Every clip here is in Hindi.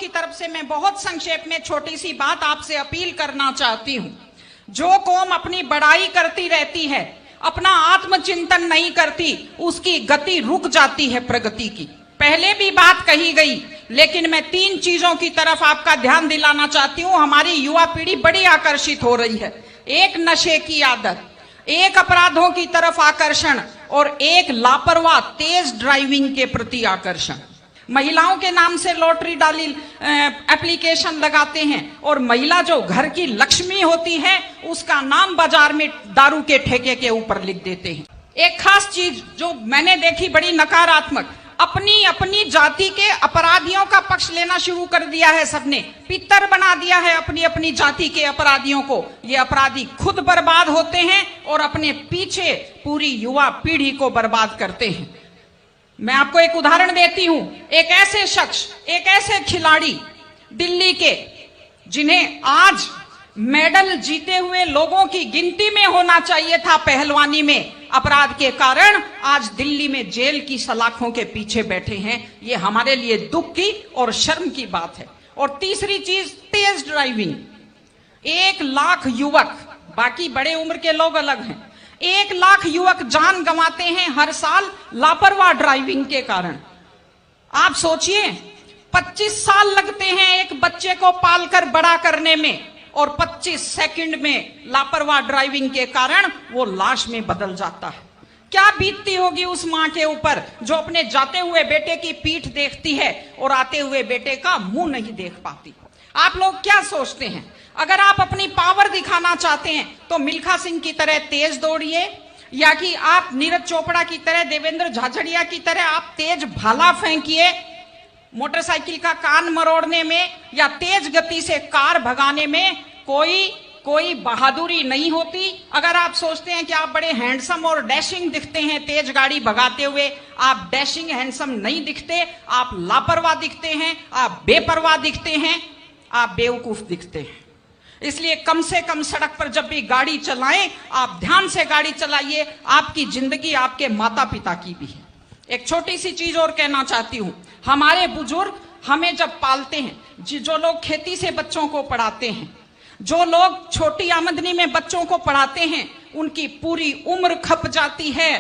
की तरफ से मैं बहुत संक्षेप में छोटी सी बात आपसे अपील करना चाहती हूं। जो कौम अपनी बड़ाई करती रहती है, अपना आत्मचिंतन नहीं करती, उसकी गति रुक जाती है प्रगति की। पहले भी बात कही गई, लेकिन मैं 3 चीजों की तरफ आपका ध्यान दिलाना चाहती हूं। हमारी युवा पीढ़ी बड़ी आकर्षित हो रही है। एक नशे की आदत, एक अपराधों की तरफ आकर्षण और एक लापरवाह तेज ड्राइविंग के प्रति आकर्षण। महिलाओं के नाम से लॉटरी डाली एप्लीकेशन लगाते हैं और महिला जो घर की लक्ष्मी होती है उसका नाम बाजार में दारू के ठेके के ऊपर लिख देते हैं। एक खास चीज जो मैंने देखी बड़ी नकारात्मक, अपनी अपनी जाति के अपराधियों का पक्ष लेना शुरू कर दिया है। सबने पितर बना दिया है अपनी अपनी जाति के अपराधियों को। ये अपराधी खुद बर्बाद होते हैं और अपने पीछे पूरी युवा पीढ़ी को बर्बाद करते हैं। मैं आपको एक उदाहरण देती हूं। एक ऐसे शख्स, एक ऐसे खिलाड़ी दिल्ली के, जिन्हें आज मेडल जीते हुए लोगों की गिनती में होना चाहिए था पहलवानी में, अपराध के कारण आज दिल्ली में जेल की सलाखों के पीछे बैठे हैं। ये हमारे लिए दुख की और शर्म की बात है। और तीसरी चीज, तेज ड्राइविंग। 1 लाख युवक, बाकी बड़े उम्र के लोग अलग हैं, 1 लाख युवक जान गंवाते हैं हर साल लापरवाह ड्राइविंग के कारण। आप सोचिए, 25 साल लगते हैं एक बच्चे को पालकर बड़ा करने में और 25 सेकंड में लापरवाह ड्राइविंग के कारण वो लाश में बदल जाता है। क्या बीतती होगी उस मां के ऊपर जो अपने जाते हुए बेटे की पीठ देखती है और आते हुए बेटे का मुंह नहीं देख पाती। आप लोग क्या सोचते हैं? अगर आप अपनी पावर दिखाना चाहते हैं तो मिल्खा सिंह की तरह तेज दौड़िए, या कि आप नीरज चोपड़ा की तरह, देवेंद्र झाझड़िया की तरह आप तेज भाला फेंकिए मोटरसाइकिल का कान मरोड़ने में, या तेज गति से कार भगाने में कोई बहादुरी नहीं होती। अगर आप सोचते हैं कि आप बड़े हैंडसम और डैशिंग दिखते हैं तेज गाड़ी भगाते हुए, आप डैशिंग हैंडसम नहीं दिखते, आप लापरवाह दिखते हैं, आप बेपरवाह दिखते हैं, आप बेवकूफ दिखते हैं। इसलिए कम से कम सड़क पर जब भी गाड़ी चलाएं, आप ध्यान से गाड़ी चलाइए। आपकी जिंदगी आपके माता पिता की भी है। एक छोटी सी चीज और कहना चाहती हूं। हमारे बुजुर्ग हमें जब पालते हैं, जो लोग खेती से बच्चों को पढ़ाते हैं, जो लोग छोटी आमदनी में बच्चों को पढ़ाते हैं, उनकी पूरी उम्र खप जाती है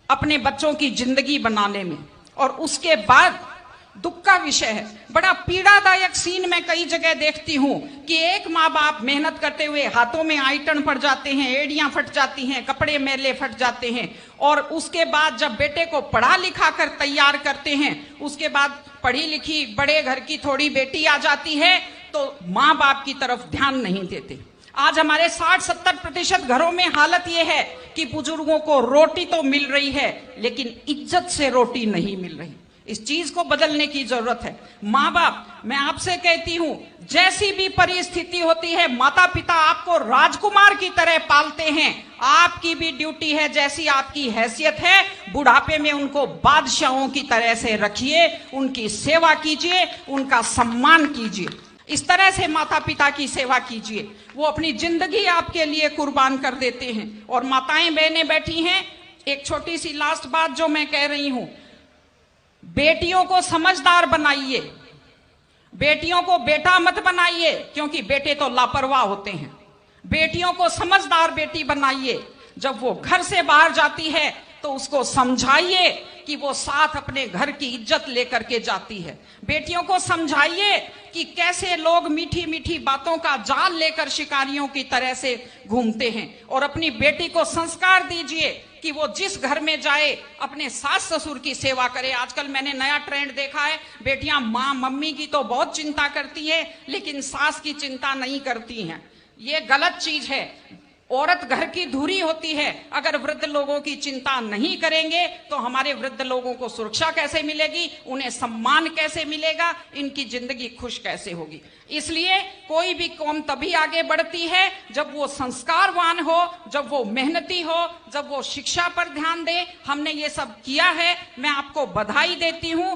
अपने बच्चों की जिंदगी बनाने में। और उसके बाद दुख का विषय है, बड़ा पीड़ादायक सीन मैं कई जगह देखती हूं कि एक माँ बाप मेहनत करते हुए हाथों में आइटन पड़ जाते हैं, एड़ियां फट जाती हैं, कपड़े मैले फट जाते हैं, और उसके बाद जब बेटे को पढ़ा लिखा कर तैयार करते हैं, उसके बाद पढ़ी लिखी बड़े घर की थोड़ी बेटी आ जाती है तो माँ बाप की तरफ ध्यान नहीं देते। आज हमारे 60-70% घरों में हालत यह है कि बुजुर्गों को रोटी तो मिल रही है लेकिन इज्जत से रोटी नहीं मिल रही। इस चीज को बदलने की जरूरत है। माँ बाप, मैं आपसे कहती हूं, जैसी भी परिस्थिति होती है, माता पिता आपको राजकुमार की तरह पालते हैं। आपकी भी ड्यूटी है, जैसी आपकी हैसियत है, बुढ़ापे में उनको बादशाहों की तरह से रखिए, उनकी सेवा कीजिए, उनका सम्मान कीजिए। इस तरह से माता पिता की सेवा कीजिए। वो अपनी जिंदगी आपके लिए कुर्बान कर देते हैं। और माताएं बहनें बैठी हैं, एक छोटी सी लास्ट बात जो मैं कह रही हूं, बेटियों को समझदार बनाइए, बेटियों को बेटा मत बनाइए, क्योंकि बेटे तो लापरवाह होते हैं। बेटियों को समझदार बेटी बनाइए। जब वो घर से बाहर जाती है तो उसको समझाइए कि वो साथ अपने घर की इज्जत लेकर के जाती है। बेटियों को समझाइए कि कैसे लोग मीठी मीठी बातों का जाल लेकर शिकारियों की तरह से घूमते हैं। और अपनी बेटी को संस्कार दीजिए कि वो जिस घर में जाए अपने सास ससुर की सेवा करे। आजकल मैंने नया ट्रेंड देखा है, बेटियां माँ मम्मी की तो बहुत चिंता करती है लेकिन सास की चिंता नहीं करती हैं। ये गलत चीज है। औरत घर की धुरी होती है। अगर वृद्ध लोगों की चिंता नहीं करेंगे तो हमारे वृद्ध लोगों को सुरक्षा कैसे मिलेगी, उन्हें सम्मान कैसे मिलेगा, इनकी जिंदगी खुश कैसे होगी। इसलिए कोई भी कौम तभी आगे बढ़ती है जब वो संस्कारवान हो, जब वो मेहनती हो, जब वो शिक्षा पर ध्यान दे। हमने ये सब किया है, मैं आपको बधाई देती हूं।